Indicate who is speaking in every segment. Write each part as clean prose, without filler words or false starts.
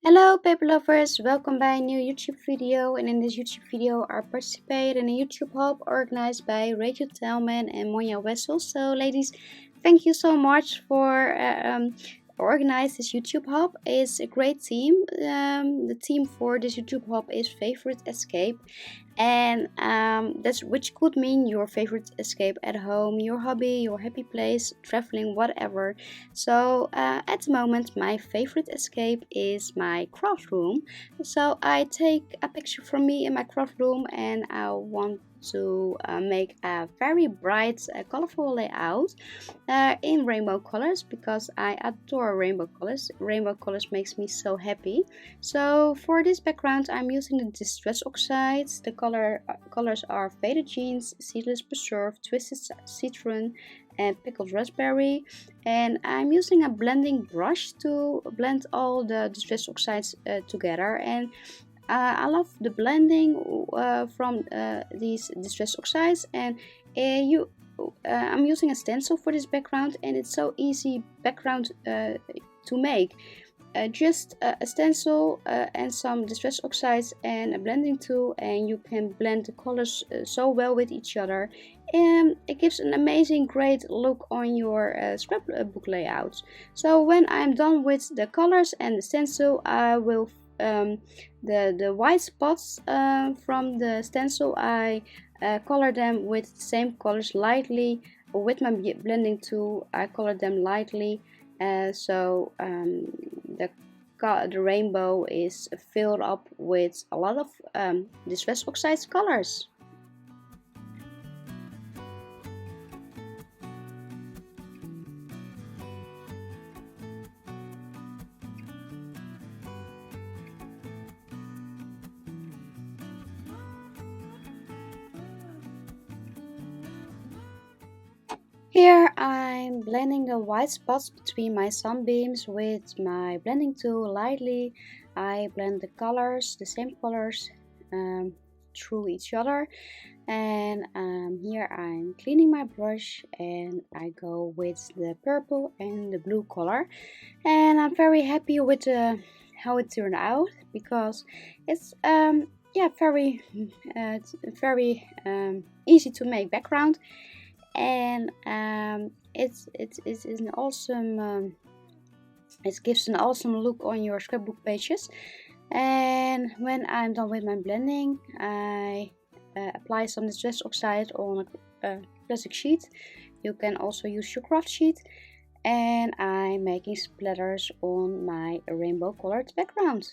Speaker 1: Hello paper lovers, welcome by a new YouTube video, and in this YouTube video I participate in a YouTube hub organized by Tallman and Monja Wessel. So ladies, thank you so much for organize this YouTube hub. It's a great team. The theme for this YouTube hub is favorite escape, and that's which could mean your favorite escape at home, your hobby, your happy place, traveling, whatever. So at the moment my favorite escape is my craft room. So I take a picture from me in my craft room, and I want to make a very bright colorful layout in rainbow colors, because I adore rainbow colors. Rainbow colors makes me so happy. So for this background I'm using the distress oxides. The colors are faded jeans, seedless preserve, twisted citron and pickled raspberry, and I'm using a blending brush to blend all the distress oxides together. And I love the blending from these distress oxides, and I'm using a stencil for this background, and it's so easy background to make. Just a stencil and some distress oxides and a blending tool, and you can blend the colors so well with each other, and it gives an amazing great look on your scrapbook layout. So when I'm done with the colors and the stencil, I will the white spots from the stencil, I color them with the same colors lightly. With my blending tool I color them lightly, so the rainbow is filled up with a lot of distress oxides colors. Here I'm blending the white spots between my sunbeams with my blending tool lightly. I blend the colors, the same colors, through each other, and here I'm cleaning my brush and I go with the purple and the blue color, and I'm very happy with how it turned out, because it's very easy to make background, and it's an awesome it gives an awesome look on your scrapbook pages. And when I'm done with my blending, I apply some distress oxide on a plastic sheet. You can also use your craft sheet, and I'm making splatters on my rainbow colored background.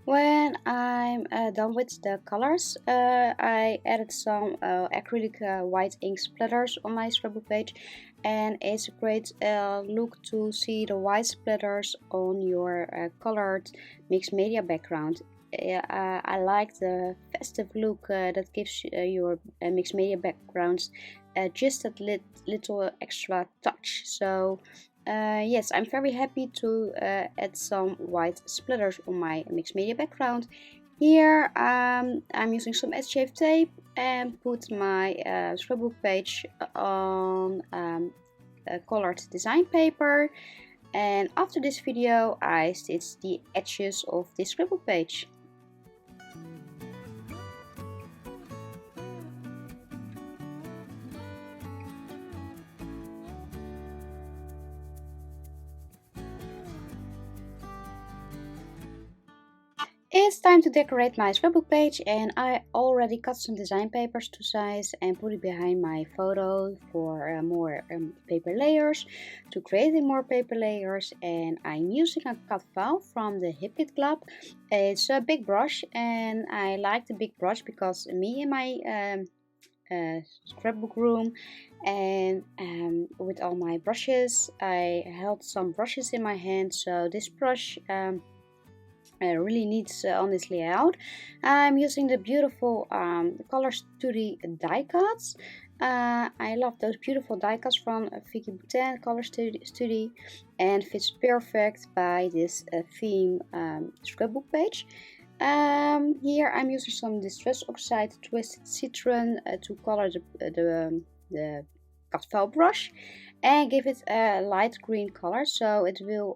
Speaker 1: When I'm done with the colors, I added some acrylic white ink splatters on my scrapbook page, and it's a great look to see the white splatters on your colored mixed media background. I like the festive look that gives your mixed media backgrounds just a little extra touch. So yes, I'm very happy to add some white splatters on my mixed media background. Here I'm using some S-shaped tape and put my scrapbook page on colored design paper. And after this video I stitch the edges of this scrapbook page. It's time to decorate my scrapbook page, and I already cut some design papers to size and put it behind my photo for more paper layers, to create more paper layers. And I'm using a cut file from the Hip Kit Club. It's a big brush, and I like the big brush because me and my scrapbook room, and with all my brushes. I held some brushes in my hand, so this brush really needs on this layout. I'm using the beautiful Color Studio die cuts. I love those beautiful die cuts from Vicki Boutin Color Studio, and fits perfect by this theme scrapbook page. Here I'm using some Distress Oxide Twisted Citron to color the cut file brush and give it a light green color, so it will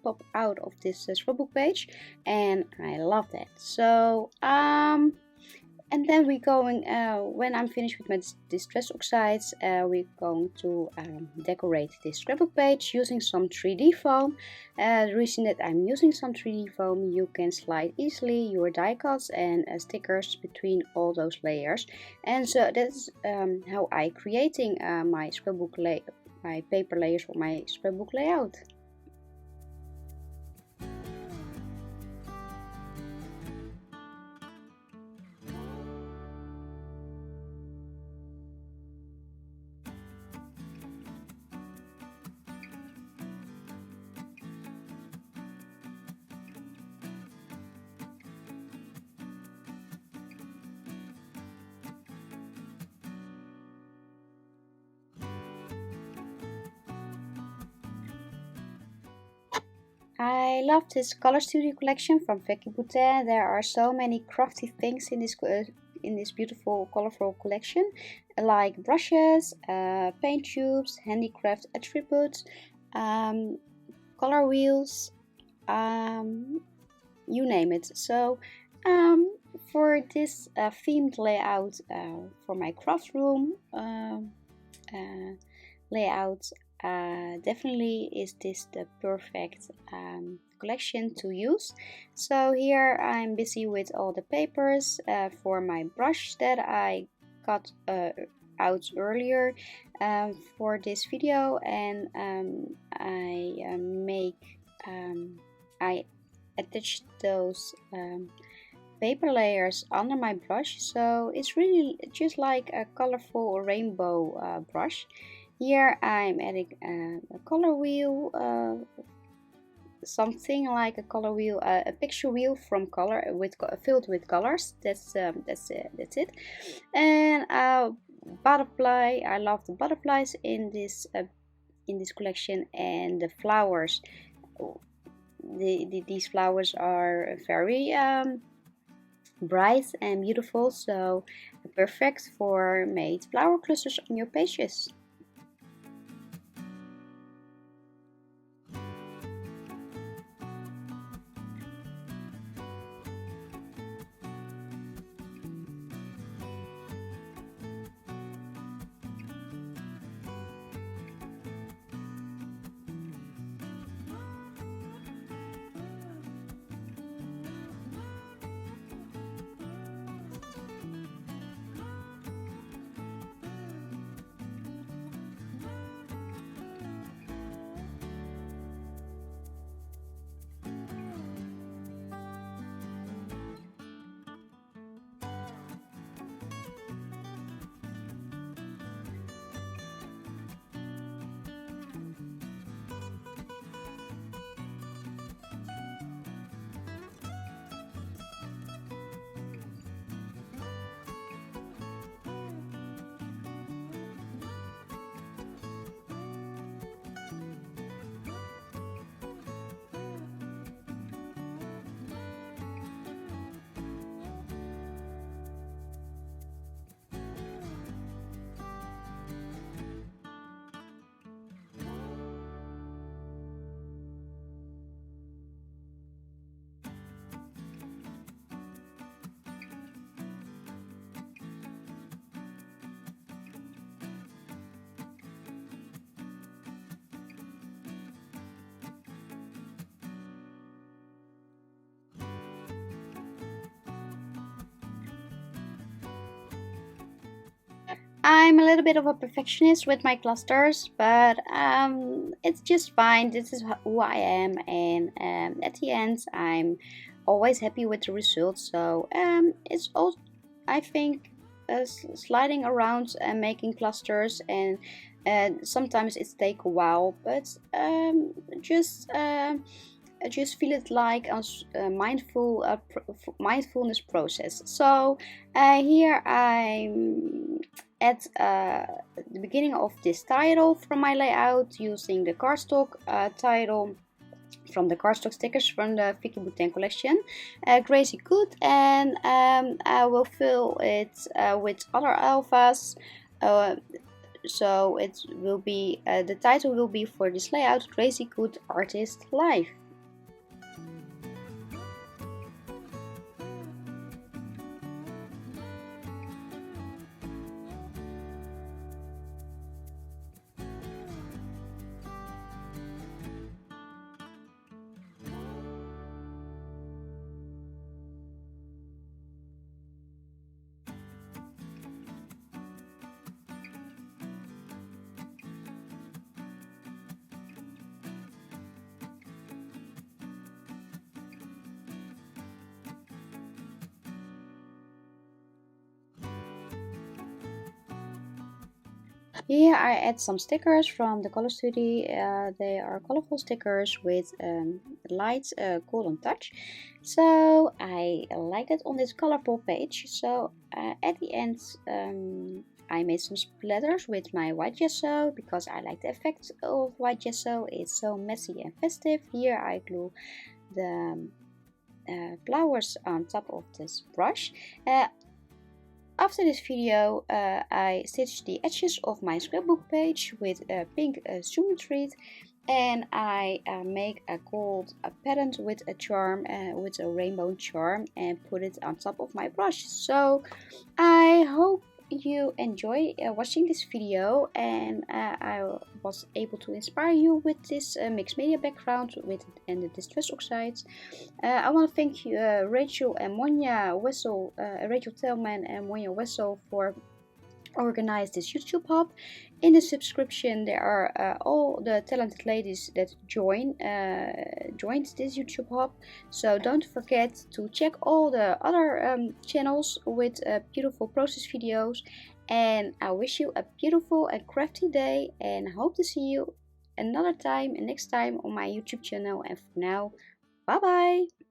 Speaker 1: pop out of this scrapbook page, and I love that. So and then we're going, when I'm finished with my Distress Oxides, we're going to decorate this scrapbook page using some 3D foam. The reason that I'm using some 3D foam, you can slide easily your die cuts and stickers between all those layers. And so that's how I'm creating my scrapbook my paper layers for my scrapbook layout. I love this Color Studio collection from Vicki Boutin. There are so many crafty things in this beautiful colorful collection, like brushes, paint tubes, handicraft attributes, color wheels, you name it. So for this themed layout for my craft room layout, definitely is this the perfect collection to use. So here I'm busy with all the papers for my brush that I got out earlier for this video, and I attached those paper layers under my brush, so it's really just like a colorful rainbow brush. Here I'm adding a color wheel, something like a color wheel, a picture wheel from color filled with colors. That's it. And butterfly. I love the butterflies in this collection, and the flowers. These flowers are very bright and beautiful, so perfect for made flower clusters on your pages. I'm a little bit of a perfectionist with my clusters, but it's just fine. This is who I am, and at the end I'm always happy with the results. So it's all, I think, sliding around and making clusters and and sometimes it takes a while, but just feel it like a mindfulness process. So here I'm at the beginning of this title from my layout using the cardstock title from the cardstock stickers from the Vicki Boutin collection, Crazy Good, and I will fill it with other alphas. Uh, so it will be the title will be for this layout, Crazy Good Artist Life. Here I add some stickers from the Color Studio. They are colorful stickers with light golden touch. So I like it on this colorful page. So at the end I made some splatters with my white gesso because I like the effect of white gesso. It's so messy and festive. Here I glue the flowers on top of this brush. After this video I stitched the edges of my scrapbook page with a pink zoom thread, and I make a gold pattern with a charm, with a rainbow charm, and put it on top of my brush. So I hope you enjoy watching this video, and I was able to inspire you with this mixed media background and the distress oxides. I want to thank you, Rachel and Monja Wessel, Rachel Tallman and Monja Wessel for organize this YouTube hub. In the subscription there are all the talented ladies that joined this YouTube hub, so don't forget to check all the other channels with beautiful process videos. And I wish you a beautiful and crafty day, and hope to see you another time and next time on my YouTube channel. And for now, bye bye.